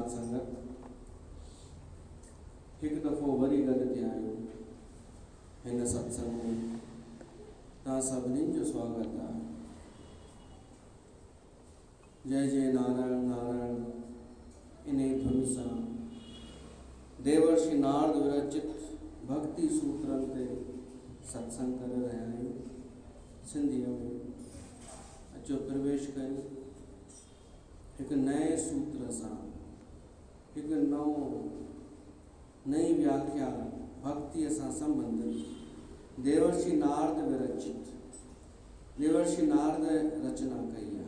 संगत एक दफ़ो वरी गॾु थिया आहियूं हिन सत्संग में। तव्हां सभिनीनि जो स्वागत आहे। जय जय नारायण नारायण इन धुन सां देवर्षि नारद विरचित भक्ति सूत्रनि ते सत्संग करे रहिया आहियूं। सिंधीअ में अचो प्रवेश कयो हिकु नए सूत्र सां, हिकु नई व्याख्या भक्ति सां संबंधित देवर्षि नारद विरचित, देवर्षि नारद रचना कई है।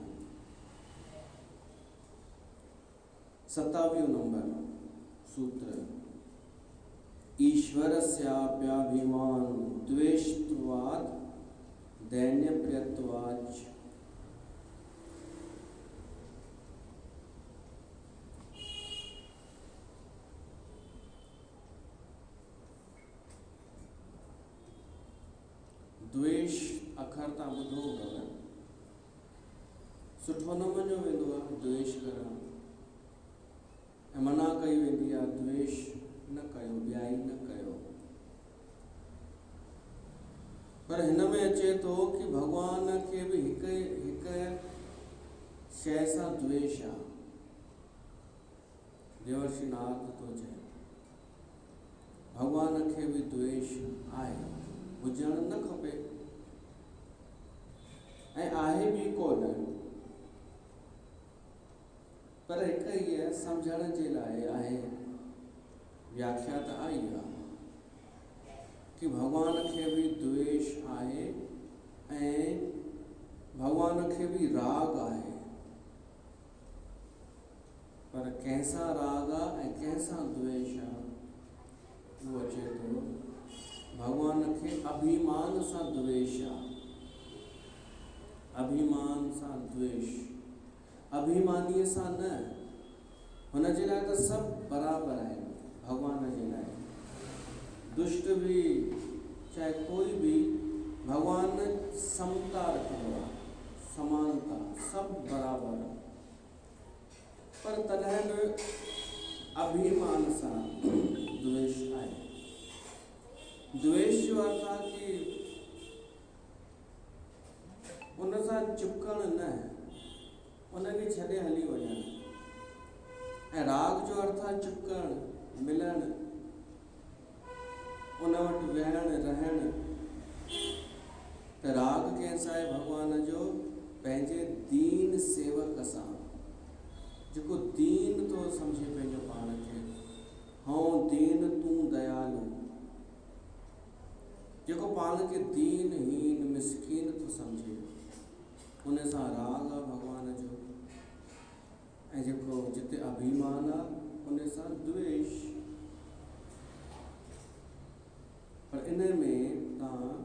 27 नंबर सूत्र। ईश्वरस्याप्याभिमान द्वेषत्वात् दैन्यप्रियत्वाच्च। द्वेष अखर तव्हां ॿुधो हूंदव, सुठो न मञियो वेंदो आहे द्वेष करणु, ऐं मना कई वेंदी आहे द्वेष न कयो, ॿियाई न कयो। पर हिन में अचे थो कि भगवान खे बि हिकु शइ सां द्वेष आहे। देवर्षि नारद थो चए भगवान खे बि द्वेष आहे, हुजणु न खपे, ऐं आहे बि कोन। पर हिकु हीअ सम्झण जे लाइ आहे, व्याख्या त आई आहे कि भगवान खे बि द्वेष आहे ऐं भगवान खे बि राग आहे। पर कंहिंसां राग आहे ऐं कंहिंसां द्वेष आहे उहो अचे थो। भगवान खे अभिमान सां द्वेष आहे, अभिमान सां द्वेष, अभिमानीअ सां न। हुन जे लाइ त सभु बराबरि आहिनि। भगवान जे लाइ दुष्ट भी चाहे कोई भी भगवान समता रखंदो आहे, समानता, सभु बराबरि। पर तॾहिं बि अभिमान सां द्वेष आहे। द्वेष जो अर्थ आहे कि उन सां चिपकणु न, उनखे छॾे हली वञणु। ऐं राग जो अर्थ आहे चिपकणु, मिलणु, उन वटि वेहणु रहणु। त राग कंहिंसां आहे भगवान जो? पंहिंजे दीन सेवक सां, जेको दीन थो सम्झे पंहिंजो पाण खे। हऊं दीन तूं दयालु, जेको पाण खे दीनहीन मिसकीन थो सम्झे, उन सां राग आहे भगवान जो। ऐं जेको जिते अभिमान आहे उन सां द्वेष। पर इन में तव्हां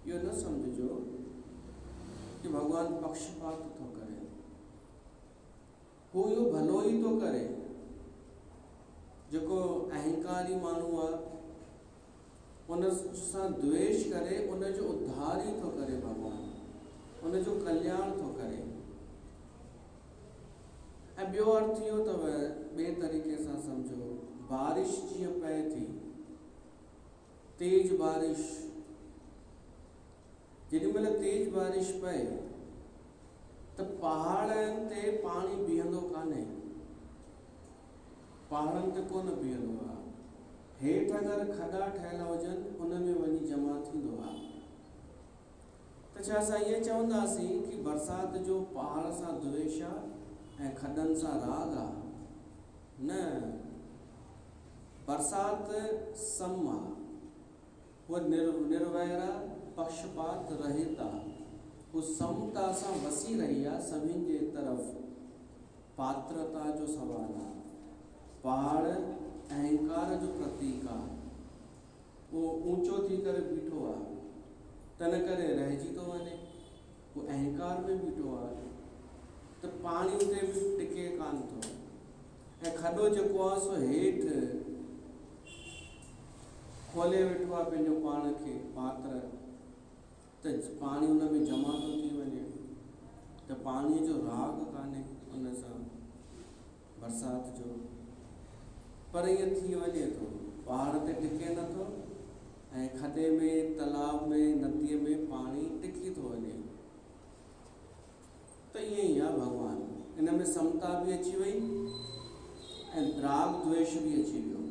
इहो न सम्झिजो कि भगवान पक्षपात थो करे। हू इहो भलो ई थो करे। जेको अहंकारी माण्हू आहे उन सां द्वेष करे, उनजो उद्धार ई थो करे भगवान, उनजो कल्याण थो करे। ऐं ॿियो अर्थ इहो अथव, ॿिए तरीक़े सां सम्झो, बारिश जीअं पए थी, तेज बारिश, जेॾी महिल तेज बारिश पए त पहाड़नि ते पाणी बीहंदो कान्हे, पहाड़नि ते कोन बीहंदो आहे। हेठि अगरि खॾा ठहियल हुजनि उन में वञी जमा थींदो आहे। त छा असां इहे चवंदासीं कि बरसाति जो पहाड़ सां द्वेष आहे ऐं खॾनि सां राग आहे? न, बरसाति सम आहे, उहा निर्वैर आहे, पक्षपात रहित आहे, उहा समता सां वसी रही आहे सभिनि जे तरफ़। पात्रता जो सवाल आहे। पहाड़ अहंकार जो प्रतीक आहे, उहो ऊंचो थी करे बीठो आहे, तन करे रहिजी थो वञे। उहो अहंकार में बीठो आहे त पाणी ते बि टिके कान थो। ऐं खॾो जेको आहे सो हेठि खोले वेठो आहे पंहिंजो पाण खे पात्र, त पाणी उन में जमा थो थी वञे। त पाणीअ जो राग कान्हे उन सां। बरसात जो, पर ईअं थी वञे थो पहाड़ ते टिके नथो ऐं खॾे में, तालाब में, नदीअ में पाणी टिकी थो वञे। त ईअं ई आहे भॻवान, इन में समता बि अची वई ऐं राग द्वेष बि अची वियो।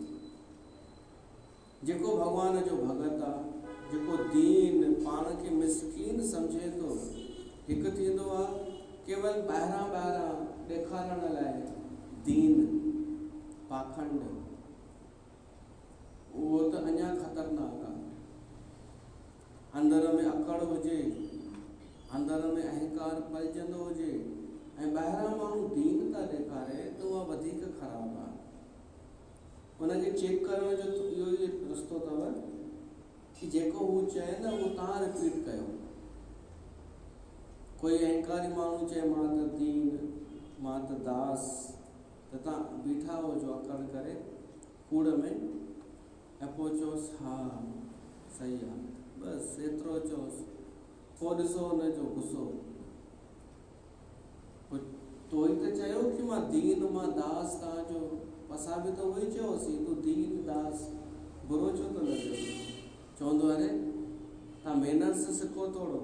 जेको भॻवान जो भॻत आहे, जेको दीन पाण खे मिसकीन सम्झे थो, हिकु थींदो आहे केवल ॿाहिरां ॾेखारण लाइ दीन पाखंड, उहो त अञा ख़तरनाक आहे। अंदर में अकड़ हुजे, अंदर में अहंकार पलजंदो हुजे ऐं ॿाहिरां माण्हू दीन था ॾेखारे त उहा वधीक ख़राबु आहे। उनखे चेक करण जो इहो ई रस्तो अथव कि जेको हू चए न उहो तव्हां रिपीट कयो। कोई अहंकारी माण्हू चए मां त दीन, मां त दास, त तव्हां बीठा हुजो अकड़ करे कूड़ में ऐं पोइ चयोसि हा सही आहे, बसि एतिरो चयोसि, पोइ ॾिसो हुनजो गुस्सो। तो ई त चयो कि मां दीन, मां दास तव्हांजो, असां बि त उहो ई चयोसीं, तूं दीन दास, बुरो छो थो लॻे? चवंदो अरे तव्हां मैनर्स सिखो थोरो,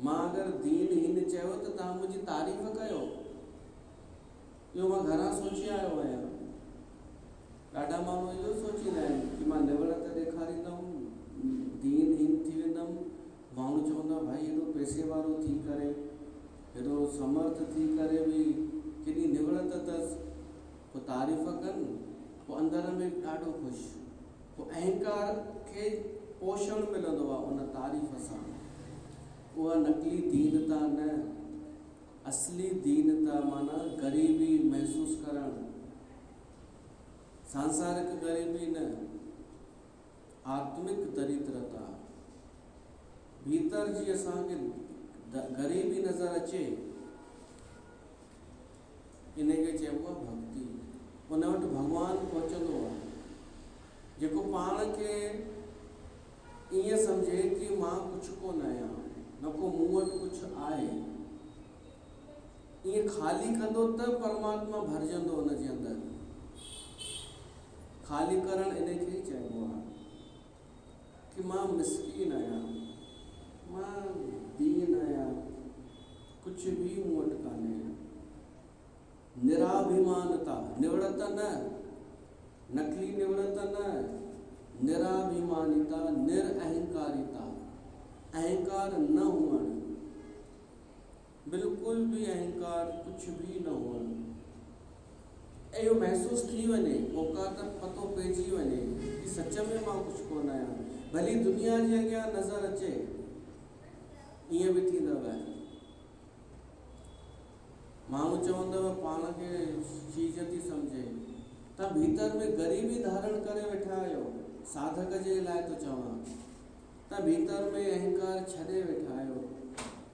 मां अगरि दीन हिन चयो त तव्हां मुंहिंजी तारीफ़ कयो। इहो मां घरां सोचे आयो आहियां। ॾाढा माण्हू इहो सोचींदा आहिनि कि मां निवड़त ॾेखारींदुमि, दीन हीन थी वेंदुमि। माण्हू चवंदा भाई हेॾो पैसे वारो थी करे, हेॾो समर्थ थी करे बि केॾी निवड़त अथसि, पोइ तारीफ़ कनि, पोइ अंदर में ॾाढो ख़ुशि, पोइ अहंकार खे पोषण मिलंदो आहे उन तारीफ़ सां। उहा नकली दीनता न, असली दीनता माना ग़रीबी महसूस करणु, सांसारिक ग़रीबी न, आत्मिक दरिद्रता। भीतर जी असांखे ग़रीबी नज़र अचे, इनखे चइबो आहे भक्ति। उन वटि भॻवानु पहुचंदो आहे जेको पाण खे ईअं सम्झे कि मां कुझु कोन आहियां, न को मूं वटि कुझु आहे। ईअं ख़ाली कंदो त परमात्मा भरिजंदो हुनजे अंदरि। ख़ाली करणु इनखे ई चइबो आहे कि मां मिसकीन आहियां, मां दीन आहियां, कुझु बि मूं वटि कान्हे। निराभिमानता, निवड़त न, नकली निवड़त न, निराभिमानिता, निरअहंकारिता, अहंकार न हुअणु, बिल्कुल भी अहंकार कुछ भी न हुअणु। इहो महसूस थी वञे, औकात पतो पइजी वञे कि सच में मां कुछ कोन आहियां, भली दुनिया जे अॻियां नज़र अचे। ईअं बि थींदव, माण्हू चवंदव पाण खे चीज थी सम्झे, तव्हां भीतर में ग़रीबी धारण करे वेठा आहियो। साधक जे लाइ थो चवां, तव्हां भीतर में अहंकार छॾे वेठा आहियो।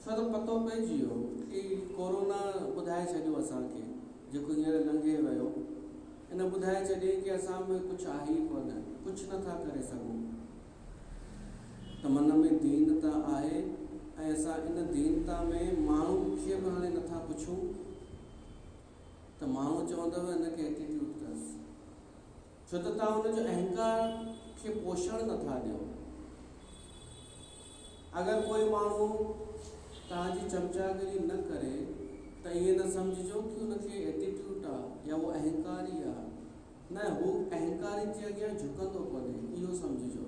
छो त पतो पइजी वियो कि कोरोना ॿुधाए छॾियो असांखे, जेको हींअर लंघे वियो, इन ॿुधाए छॾियईं कि असां में कुझु आहे ई कोन, कुझु नथा करे सघूं। त मन में दीनता आहे ऐं असां इन दीनता में माण्हू खे बि हाणे नथा पुछूं त माण्हू चवंदव हिनखे एटीट्यूड अथसि, छो त तव्हां हुनजो अहंकार खे पोषण नथा ॾियो। अगरि कोई माण्हू तव्हांजी चमचागिरी न करे त ईअं न सम्झिजो कि हुनखे एटीट्यूड आहे या उहो अहंकारी आहे। न, हू अहंकारी जे अॻियां झुकंदो कोन्हे, इहो सम्झिजो।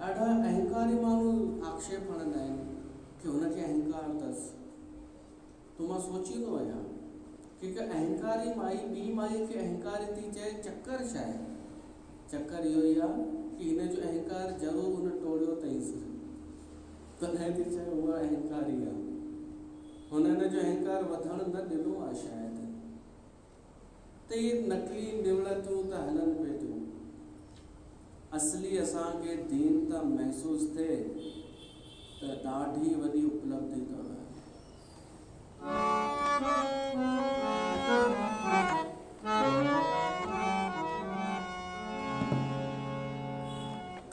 ॾाढा अहंकारी माण्हू आक्षेप हणंदा आहिनि कि हुनखे अहंकार अथसि। तो मां सोचींदो आहियां कि हिकु अहंकारी माई ॿी माई खे अहंकारी थी चए, चकर छा आहे? चकर इहो ई आहे कि हिन जो अहंकार ज़रूरु हुन टोड़ियो अथईंसि, तॾहिं थी चए उहा अहंकारी आहे। हुन जो अहंकार वधणु न ॾिनो आहे शायदि। त इहे नकली निवड़तूं त हलनि पिए थियूं। असली असांखे दीनता महसूस थिए त ॾाढी वॾी उपलब्धि अथव।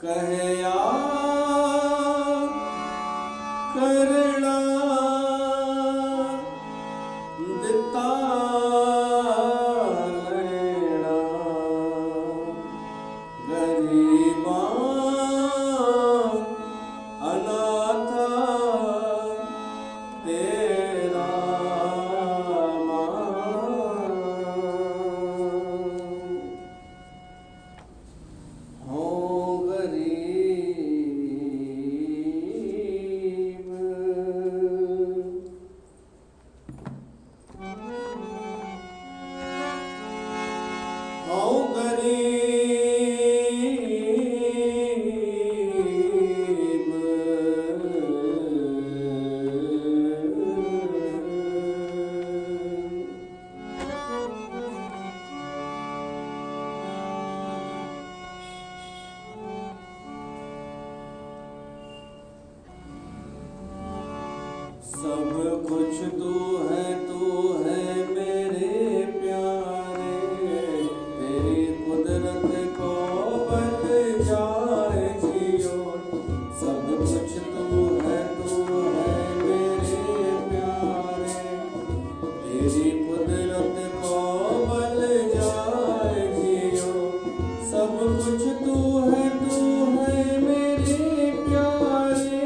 कहया करना दिता सब कुछ तू है मेरे प्यारे, तेरी कुदरत को बन जाए जियो। सब कुछ तू है मेरे प्यारे, तेरी कुदरत को बन जाए जियो। सब कुछ तू है मेरे प्यारे।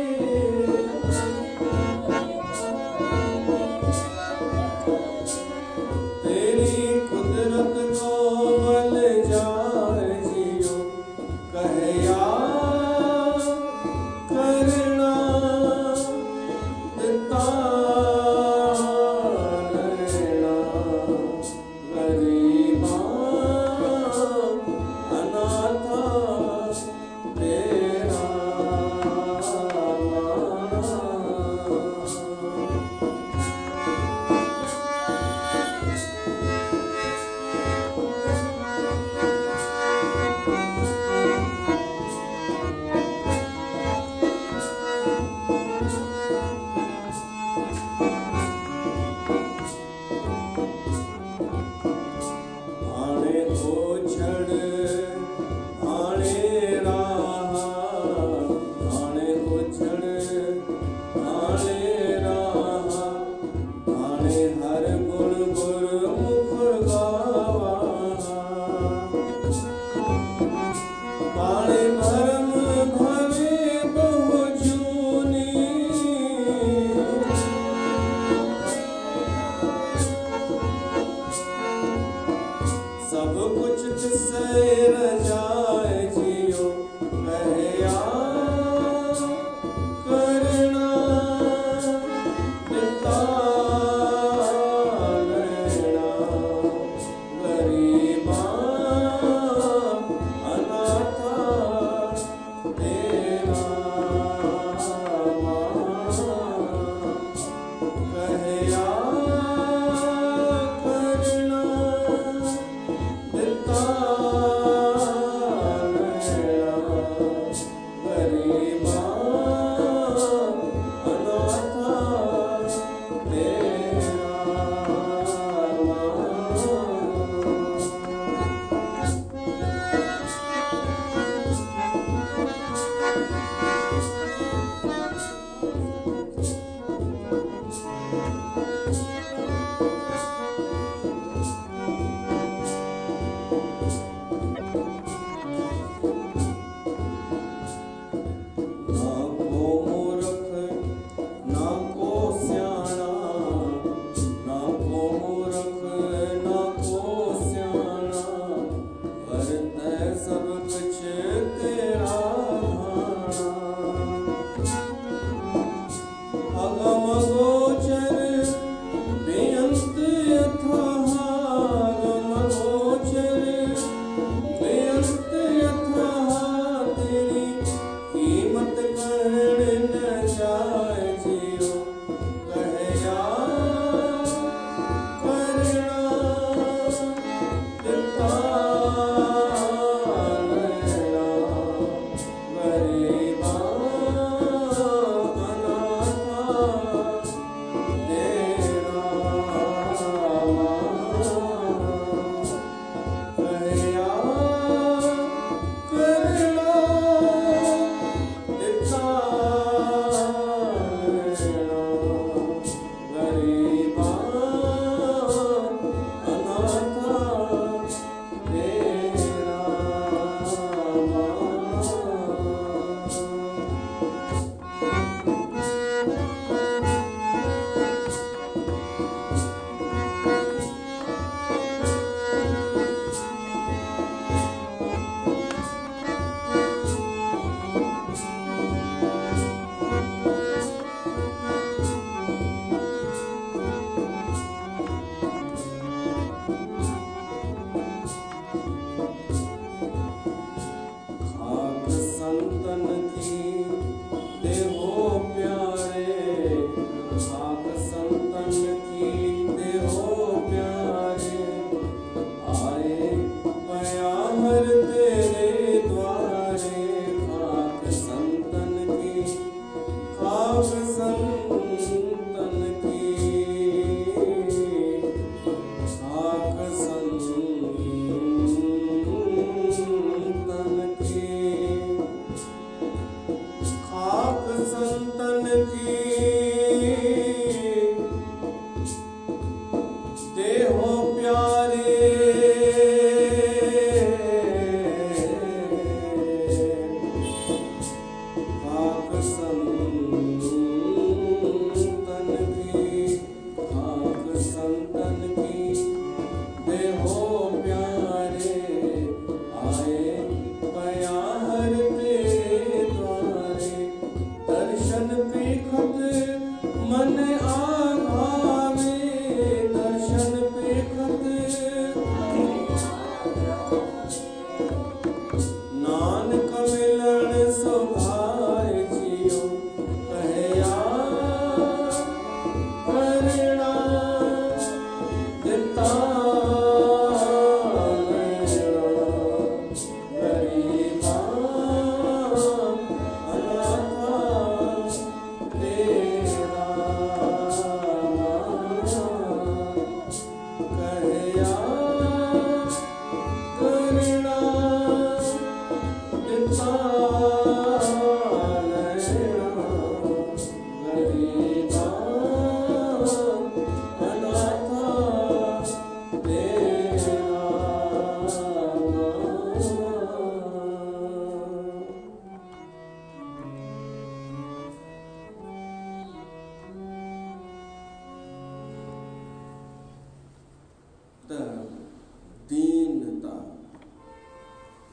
दीनता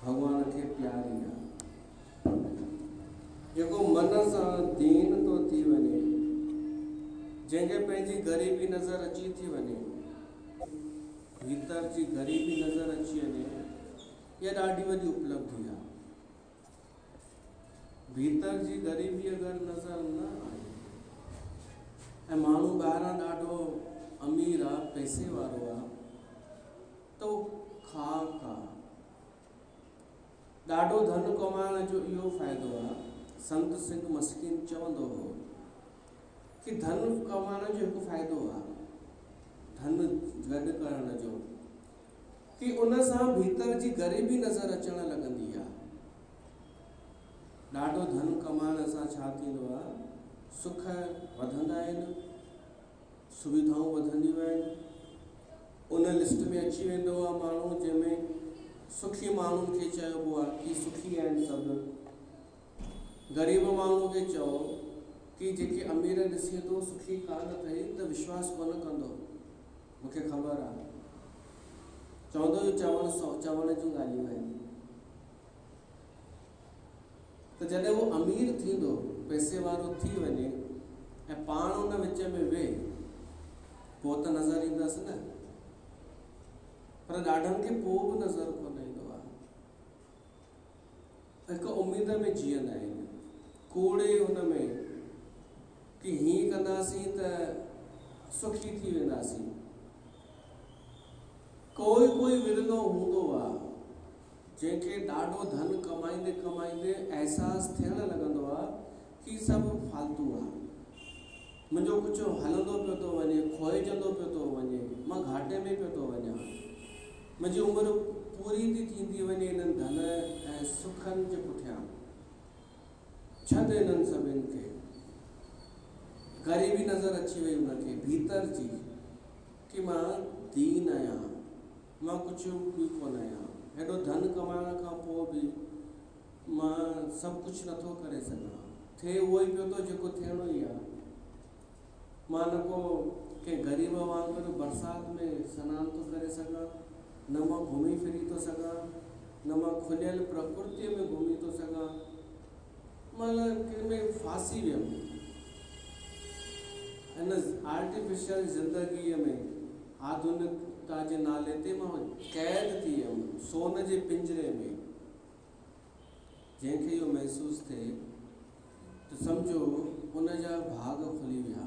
भगवान खे प्यारी आहे। जेको मन सां दीन थो थी वञे, जंहिंखे पंहिंजी ग़रीबी नज़र अची थी वञे, भीतर जी ग़रीबी नज़र अची वञे, इहा ॾाढी वॾी उपलब्धि आहे। भीतर जी ग़रीबी अगरि नज़र न आहे ऐं माण्हू ॿाहिरां ॾाढो अमीर आहे, पैसे वारो आहे, तो खाक आहे। ॾाढो धन कमाइण जो इहो फ़ाइदो आहे। संत सिंह मस्किन चवंदो हो कि धन कमाइण जो हिकु फ़ाइदो आहे, धन गॾु करण जो, कि उन सां भीतर जी ग़रीबी नज़र अचण लॻंदी आहे। ॾाढो धन कमाइण सां छा थींदो आहे, सुख वधंदा आहिनि, सुविधाऊं वधंदियूं आहिनि। उन लिस्ट में अची वेंदो आहे माण्हू जंहिंमें सुखी माण्हुनि खे चइबो आहे कि सुखी आहिनि सभु। ग़रीब माण्हू खे चओ कि जेके अमीर ॾिसी थो सुखी कान अथई त विश्वास कोन कंदो, मूंखे ख़बर आहे, चवंदो चवण जूं ॻाल्हियूं आहिनि। त जॾहिं उहो अमीर थींदो, पैसे वारो थी वञे ऐं पाण उन विच में वेहे, पोइ त नज़र ईंदसि न, पर ॾाढनि खे पोइ बि नज़र कोन ईंदो आहे। हिकु उमेद में जीअंदा आहिनि, कूड़े हुन में कि हीअं कंदासीं त सुखी थी वेंदासीं। कोई विरलो हूंदो आहे जंहिंखे ॾाढो धन कमाईंदे कमाईंदे अहसासु थियण लॻंदो आहे कि सभु फालतू आहे, मुंहिंजो कुझु हलंदो पियो थो वञे, खोइजंदो पियो थो वञे, मां घाटे में पियो थो वञा, मुंहिंजी उमिरि पूरी थी थींदी वञे इन्हनि धन ऐं सुखनि जे पुठियां। छॾ इन्हनि सभिनि खे। ग़रीबी नज़र अची वई उनखे भीतर जी कि मां दीन आहियां, मां कुझु बि कोन आहियां, हेॾो धन कमाइण खां पोइ बि मां सभु कुझु नथो करे सघां। थिए उहो ई पियो थो जेको थियणो ई आहे। मां न को कंहिं ग़रीब वांगुरु बरसाति में सनानु थो करे सघां, न मां घुमी फिरी थो सघां, न मां खुलियल प्रकृतिअ में घुमी थो सघां, मां कंहिंमें फासी वियुमि। हिन आर्टिफिशियल ज़िंदगीअ में आधुनिकता जे नाले ते मां क़ैद थी वियुमि, सोन जे पिंजरे में। जंहिंखे इहो महसूसु थिए त सम्झो उन जा भाग खुली विया,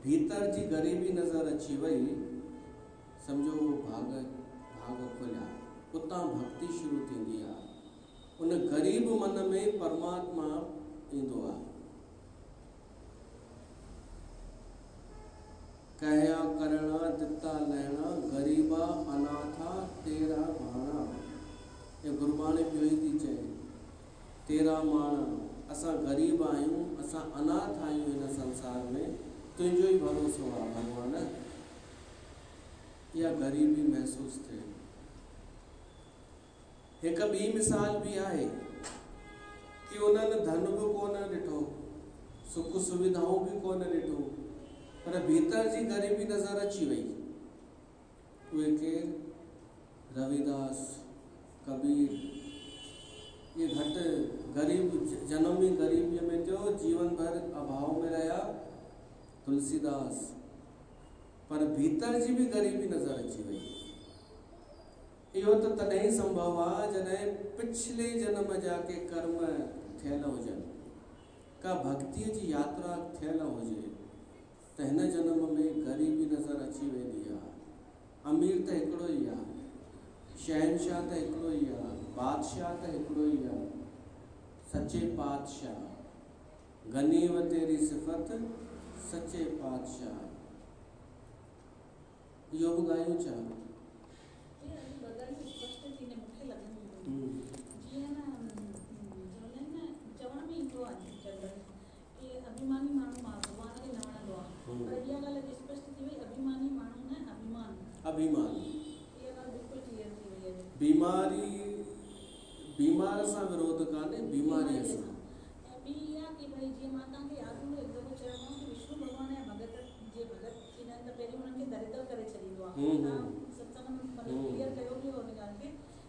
भीतर जी ग़रीबी नज़र अची वई, सम्झो उहो भाग खुलिया, उतां भक्ति शुरू थींदी आहे। उन ग़रीब मन में परमात्मा ईंदो आहे। कहया करणा दिता लहणा, ग़रीबा अनाथा तेरा भाणा। ये गुरबाणी ॿियो ई थी चए, तेरा माणा, असां ग़रीब आहियूं, असां अनाथ आहियूं हिन संसार में, तुंहिंजो ई भरोसो आहे भॻवान। इहा ग़रीबी महसूसु थिए। हिकु ॿी मिसाल बि आहे कि उन्हनि धन बि कोन ॾिठो, सुख सुविधाऊं बि कोन ॾिठो, पर भीतर जी ग़रीबी नज़र अची वई। उहे केरु? रविदास, कबीर। ये घटि ग़रीब, जनम ई ग़रीबीअ में थियो, जीवन भर अभाव में रहिया। तुलसीदास। पर भीतर जी बि ग़रीबी नज़र अची वई। इहो त तॾहिं संभव आहे जॾहिं पिछले जन्म जा के कर्म थियल हुजनि, का भक्तीअ जी यात्रा थियल हुजे, त हिन जन्म में ग़रीबी नज़र अची वेंदी आहे। अमीर त हिकिड़ो ई आहे, शहनशाह त हिकिड़ो ई आहे, बादशाह त हिकिड़ो ई आहे, सचे पातशाह। गनीव तेरी सिफ़त सचे पातशाह। इहो बि ॻायूं छा? अभिमानी माण्हू भगवान खे न वणंदो आहे, पर इहा ॻाल्हि स्पष्ट थी वई, अभिमानी माण्हू न अभिमान। अभिमान, इहा ॻाल्हि बिल्कुलु क्लियर थी वई आहे। बीमारी, बीमार सां विरोध कान्हे, बीमारीअ सां। ऐं ॿी इहा कि भई जीअं मां तव्हांखे यादि हूंदो हिकु दफ़ो चयो कि विष्णु भॻवान जा भॻत जे भॻत थींदा आहिनि त पहिरीं हुननि खे दरिद्र करे छॾींदो आहे। तव्हां सत्संग में मतिलबु क्लियर कयो बि हुन ॻाल्हि खे,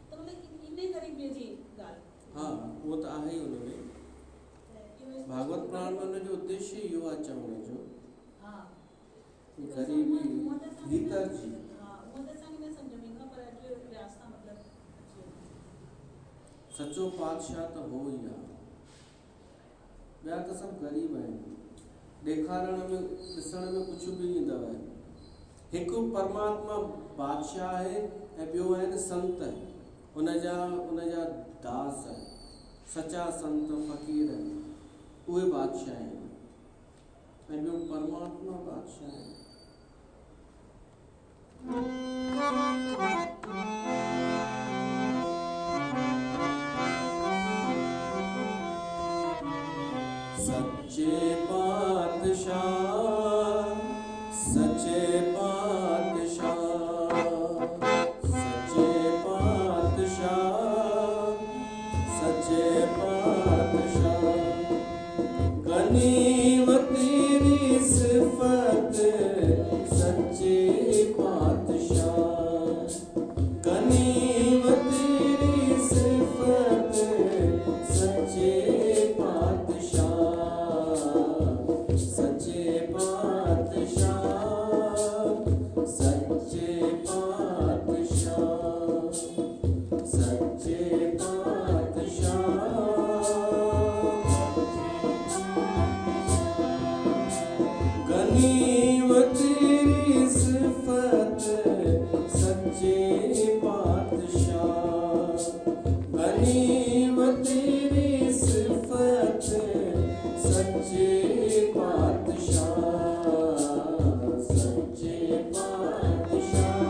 त मतिलबु इन ग़रीबीअ जी ॻाल्हि। हा, उहो त आहे ई हुन में। भागवत पुराण में हुनजो उद्देश्य इहो आहे चवण जो। हा, ग़रीबी भीतर जी। हा, उहो त असांखे न सम्झ में ईंदो, पर अॼु रास्ता मतिलबु सचो पातशाह त हो ई आहे, ॿिया त सभु ग़रीब आहिनि। ॾेखारण में, ॾिसण में कुझु बि ईंदव। हिकु परमात्मा बादशाह आहे ऐं ॿियो आहिनि संत, उनजा दास, सचा संत फ़क़ीर, उहे बादशाह आहिनि, ऐं ॿियो परमात्मा बादशाह आहे। सच्चे पातशाह, सच्चे पातशाह, सच्चे पातशाह, सच्चे पातशाह। गनीम तेरी सिफ़त सच्चे पातशाह, गनीम तेरी सिफ़त सच्चे पातशाह, सच्चे पातशाह, सच्चे पातशाह, सच्चे पातशाह। गनीम तेरी सिफ़त सच्चे पातशाह, गनीम तेरी सिफ़त सच्चे पातशाह, सच्चे पातशाह।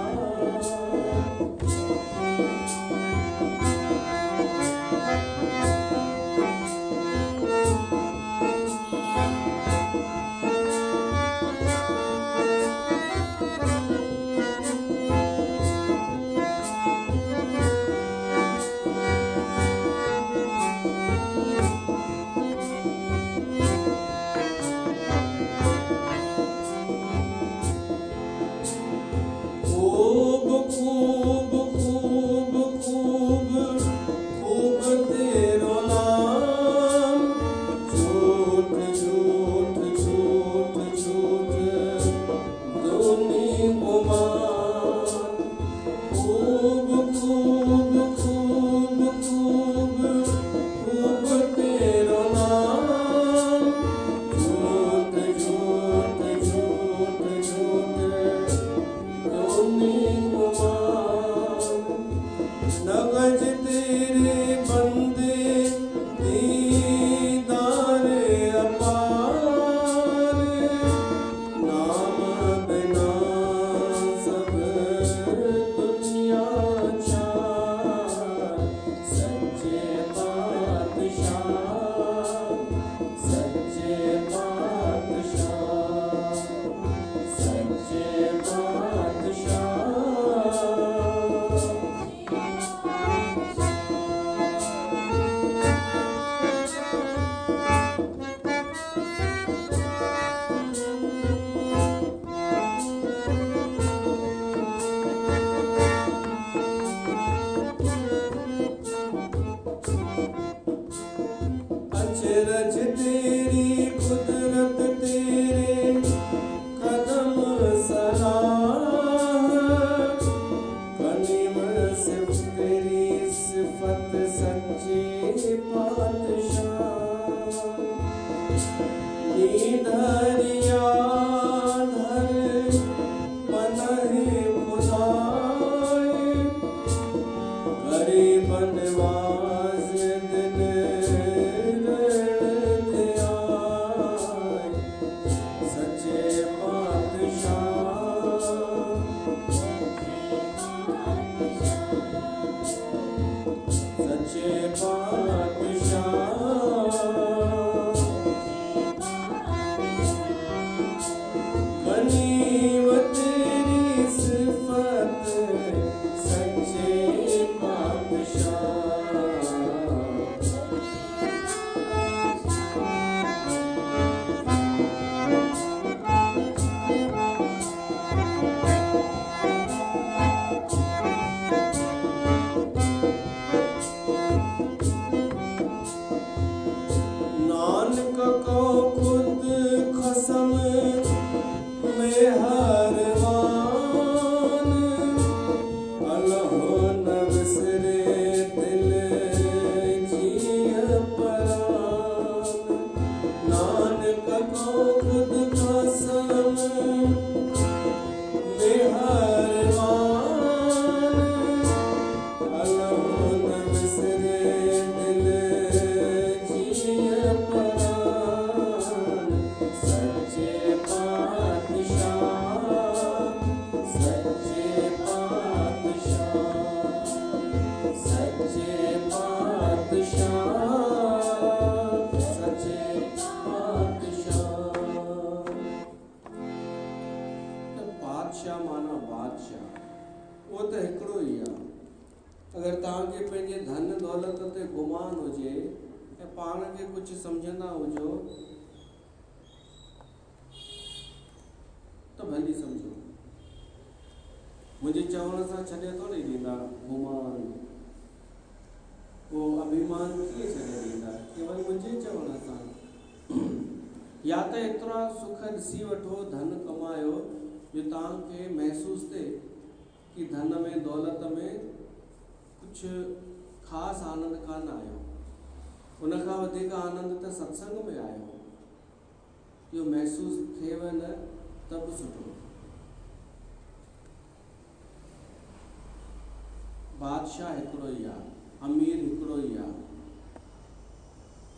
बादशाह हिकिड़ो ई आहे, अमीर हिकिड़ो ई आहे।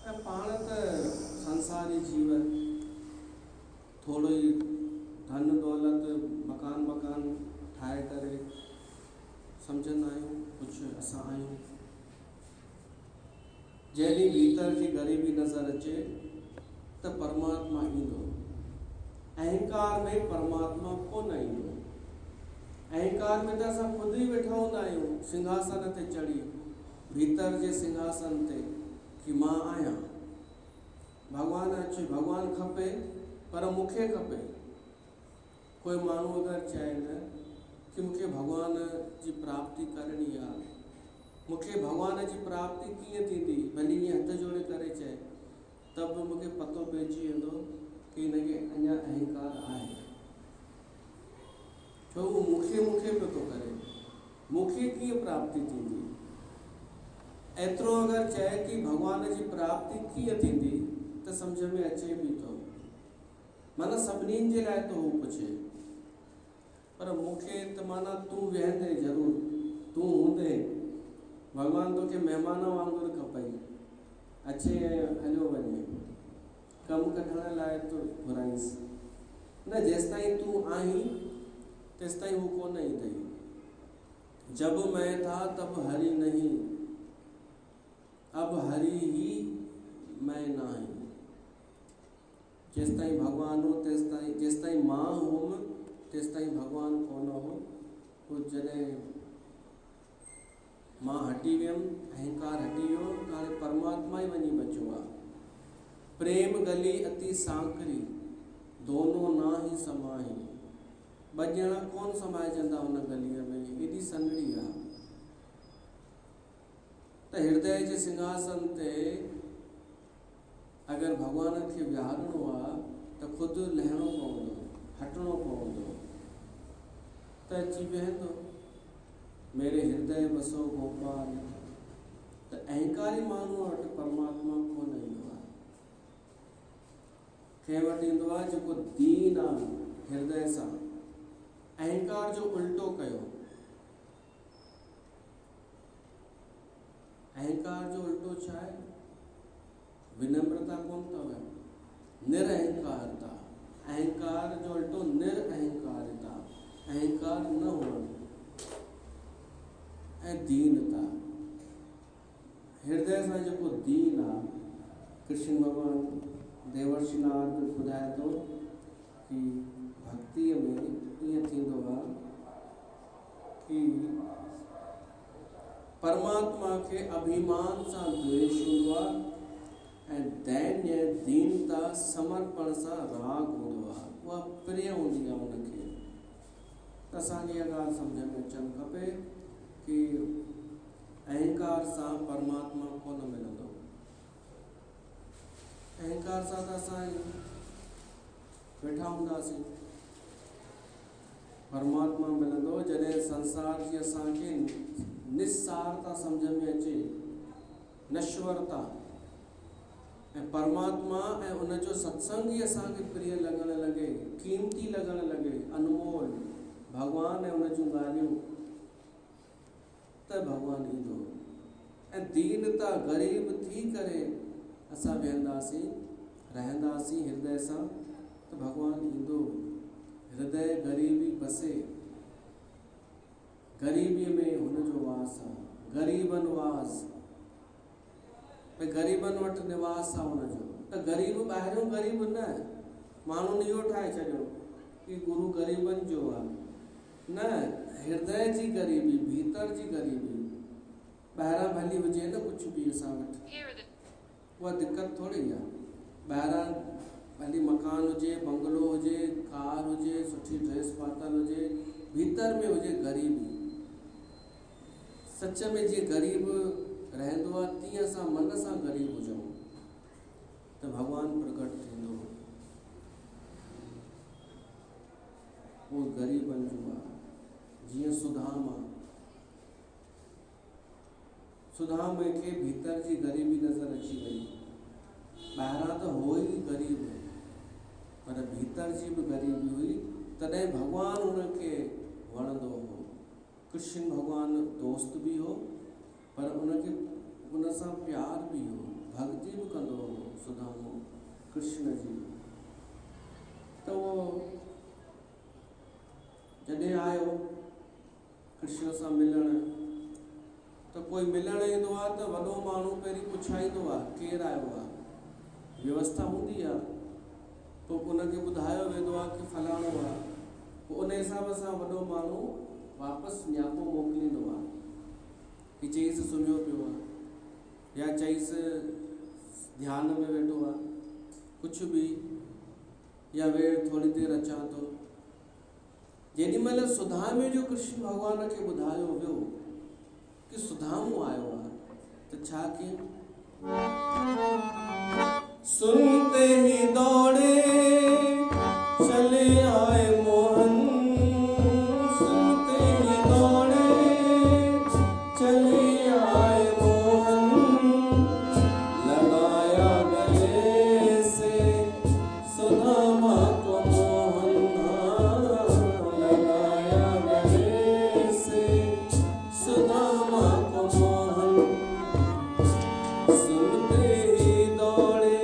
ऐं पाण त संसारी जीवन थोरो ई धन दौलत मकान ठाहे करे सम्झंदा आहियूं कुझु असां आहियूं। जंहिं ॾींहुं भीतर जी ग़रीबी नज़र अचे त परमात्मा ईंदो। अहंकार में परमात्मा कोन ईंदो। अहंकार में त असां ख़ुदि ई वेठा हूंदा आहियूं सिंहासन ते चढ़ी, भीतर जे सिंहासन ते कि मां आहियां। भॻवानु अचे, भॻवानु खपे पर मूंखे खपे। कोई माण्हू अगरि चए न कि मूंखे भॻवान जी प्राप्ति करणी आहे, मूंखे भॻवान जी प्राप्ति कीअं थींदी, भली ईअं हथ जोड़े करे चए, त बि मूंखे पतो पइजी वेंदो कि हिनखे अञा अहंकार आहे। छो उहो मूंखे पियो थो करे, मूंखे कीअं प्राप्ति थींदी। एतिरो अगरि चए कि भॻवान जी प्राप्ति कीअं थींदी त सम्झ में अचे बि थो, माना सभिनीनि जे लाइ तो हू पुछे। पर मूंखे त माना तूं वेहंदे ज़रूरु, तूं हूंदे, भॻवानु तोखे महिमान वांगुरु खपई, अचे ऐं हलियो वञे, कमु कढण लाइ तो घुराईंसि न। जेसिताईं तूं आहीं तेसिताईं हू कोन ईंदई। जब मैं था तब हरि नहीं, अब हरि ही मैं नाही। जेसिताईं भॻवानु हो तेसिताईं, जेसिताईं मां हुउमि तेसिताईं भॻवानु कोन हो। पोइ जॾहिं मां हटी वियुमि, अहंकार हटी वियो, हाणे परमात्मा ई वञी बचियो आहे। प्रेम गली अति सांकरी, दोनों ना ही समाही। ॿ ॼणा कोन समाइजंदा हुन गलीअ में, एॾी सनड़ी आहे। त हृदय जे सिंहासन ते अगरि भॻवान खे विहारणो आहे त ख़ुदि लहिणो पवंदो, हटणो पवंदो, त अची वेहंदो मेरे हृदय बसो गोपाल। त अहंकारी माण्हू वटि परमात्मा कोन ईंदो आहे। कंहिं वटि ईंदो आहे जेको दीन आहे हृदय सां, अहंकार जो उल्टो कयो। अहंकार जो उल्टो छा आहे? विनम्रता कोन अथव, निरअहकारता। अहंकार जो उल्टो निरअहकारिता, अहंकार न हुअणु ऐं दीनता। हृदय सां जेको दीन आहे, कृष्ण भगवान देवर्षि नारद ॿुधाए थो कि भक्तिअ में ईअं थींदो आहे कि परमात्मा खे अभिमान सां द्वेष हूंदो आहे ऐं दैन्य दीनता समर्पण सां राग हूंदो आहे, उहा प्रिय हूंदी आहे उनखे। त असांखे इहा ॻाल्हि सम्झ में अचणु खपे कि अहंकार सां परमात्मा कोन मिलंदो। अहंकार सां त असां वेठा हूंदासीं, परमात्मा मिलंदो जॾहिं संसार जी असांखे निस्सारता सम्झ में अचे, नश्वरता, ऐं परमात्मा ऐं उनजो सत्संग ई असांखे प्रिय लॻण लॻे, कीमती लॻण लॻे, अनमोल, भगवान ऐं उन जूं ॻाल्हियूं, त भगवान ईंदो। ऐं दीनता ग़रीब थी करे असां वेहंदासीं, रहंदासीं हृदय सां, त भगवान ईंदो। हृदय ग़रीबी बसे, ग़रीबीअ में हुनजो वास आहे, ग़रीबनि वास, भई ग़रीबनि वटि निवास आहे हुनजो। त ग़रीब ॿाहिरियों ग़रीब न, माण्हुनि इहो ठाहे छॾियो कि गुरु ग़रीबनि जो आहे, न, हृदय जी ग़रीबी, भीतर जी ग़रीबी। ॿाहिरां भली हुजे न कुझु बि असां वटि, उहा दिक़त थोरी आहे। ॿाहिरां भली मकान हुजे, बंगलो हुजे, कार हुजे, सुठी ड्रेस पातल हुजे, भीतर में हुजे ग़रीबी। सच में जीअं ग़रीब रहंदो आहे तीअं असां मन सां ग़रीब हुजूं त भगवान प्रकट थींदो। उहो ग़रीबनि जो आहे। जीअं सुदामा, सुदामा खे भीतर जी ग़रीबी नज़र अची वई। ॿाहिरां त हो ई ग़रीब, पर भीतर जी बि ग़रीबी हुई, तॾहिं भगवान उनखे वणंदो हो। कृष्ण भगवान दोस्त बि हो, पर उनखे उन सां प्यार बि हो, भक्ति बि कंदो हो सुदामा कृष्ण जी। त उहो जॾहिं आयो कृष्ण सां मिलण, त कोई मिलण ईंदो आहे त वॾो माण्हू पहिरीं पुछाईंदो आहे केरु आयो आहे, व्यवस्था हूंदी आहे, पोइ उनखे ॿुधायो वेंदो आहे कि फलाणो आहे। पोइ उन हिसाब सां वॾो माण्हू वापसि न्यापो मोकिलींदो आहे कि चईसि सुम्हियो पियो आहे, या चईसि ध्यान में वेठो आहे, कुझु बि, या वेठ थोरी देरि अचां थो। जेॾी महिल सुदामे जो कृष्ण भगवान खे ॿुधायो वियो कि सुदामो आयो आहे, त छा कयूं? सुनते ही दौड़े चले आए मोहन, सुनते ही दौड़े चले आए मोहन, लगाया गले से सुदामा को मोहन, लगाया गले से सुदामा को मोहन। सुनते ही दौड़े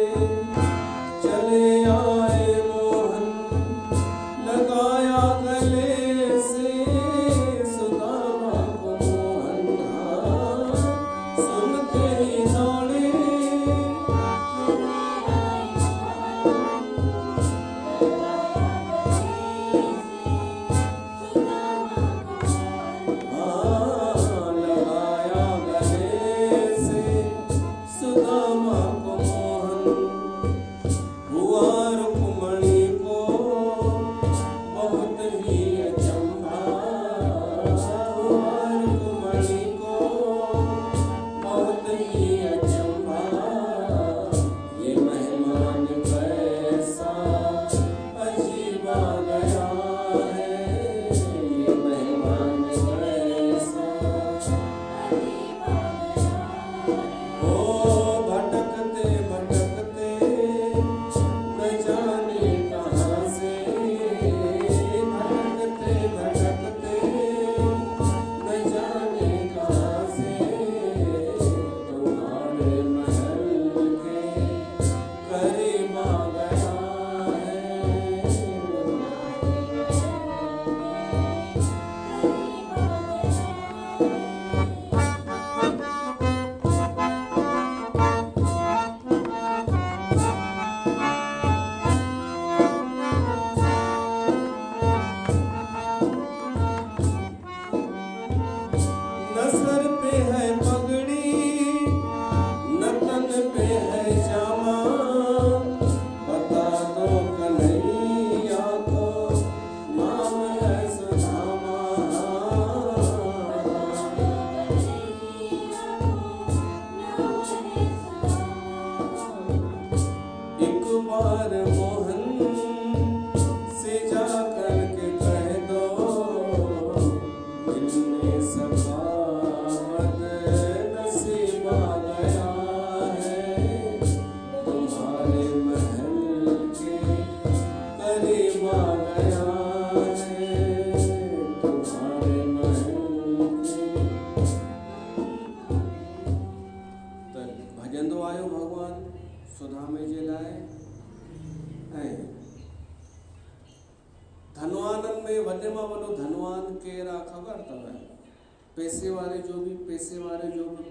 चले में वॾे मां वॾो धनवान केरु आहे ख़बर अथव? पैसे वारे जो बि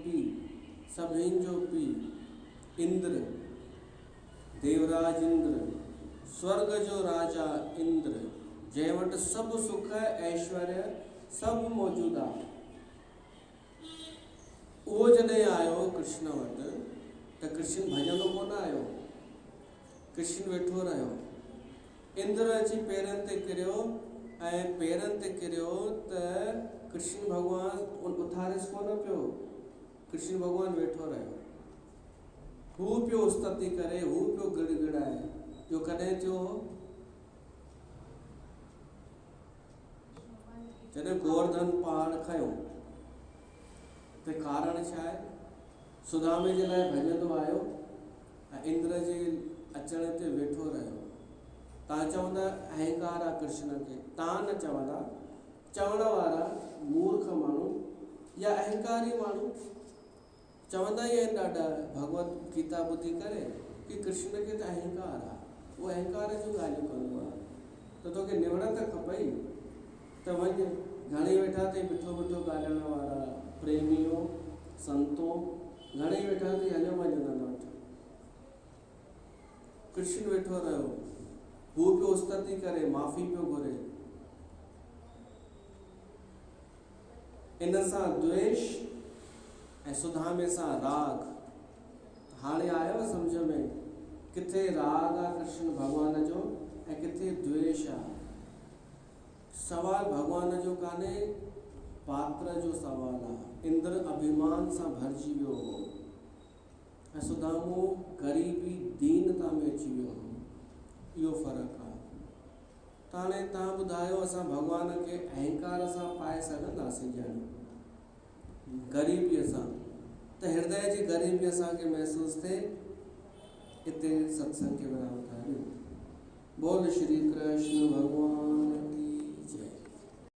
पीउ, सभिनि जो पीउ इंद्र, देवराज इंद्र, स्वर्ग जो राजा इंद्र, जंहिं वटि सभु सुख ऐश्वर्य सभु मौजूदु आहे। उहो जॾहिं आयो कृष्ण वटि त कृष्ण भॼंदो कोन आयो, कृष्ण वेठो रहियो। इंद्र अची पेरनि ते किरियो ऐं पेरनि ते किरियो त कृष्ण भॻवानु उथारेसि कोन पियो। कृष्ण भॻवानु वेठो रहियो। हू पियो स्तुति करे, हू पियो गिड़गिड़ाए। जो कॾहिं थियो हो? जॾहिं गोवर्धन पहाड़ खयो। त कारण छा आहे? सुदामे जे लाइ भॼंदो आयो ऐं इंद्र जे अचण ते वेठो रहियो। तव्हां चवंदा अहंकार आहे कृष्ण खे, तव्हां न चवंदा, चवण वारा मूर्ख माण्हू या अहंकारी माण्हू चवंदा ई आहिनि ॾाढा भगवत गीता ॿुधी करे कि कृष्ण खे त अहंकार आहे, उहो अहंकार जूं ॻाल्हियूं कंदो आहे। त तोखे निवड़त खपई त वञ, घणेई वेठा अथई मिठो मिठो ॻाल्हाइण वारा प्रेमियो संतो, घणेई वेठा अथई, हलियो वञ उन्हनि वटि। कृष्ण वेठो रहियो, हू पियो स्तुति करे, माफ़ी पियो घुरे। इन सां द्वेष ऐं सुदामे सां राग। हाणे आयो सम्झ में किथे राग आहे कृष्ण भॻवान जो ऐं किथे द्वेष आहे। सवाल भॻवान जो कान्हे, पात्र जो सवाल आहे। इंद्र अभिमान सां भरिजी वियो हो ऐं सुदामो ग़रीबी दीनता में अची वियो हो। इहो फ़र्क़ु आहे। त हाणे तव्हां ॿुधायो, असां भॻवान खे अहंकार सां पाए सघंदासीं ॼण ग़रीबीअ सां? त हृदय जी ग़रीबी असांखे महसूसु थिए, हिते सत्संग खे विराम था ॾियूं। बोल श्री कृष्ण भॻवान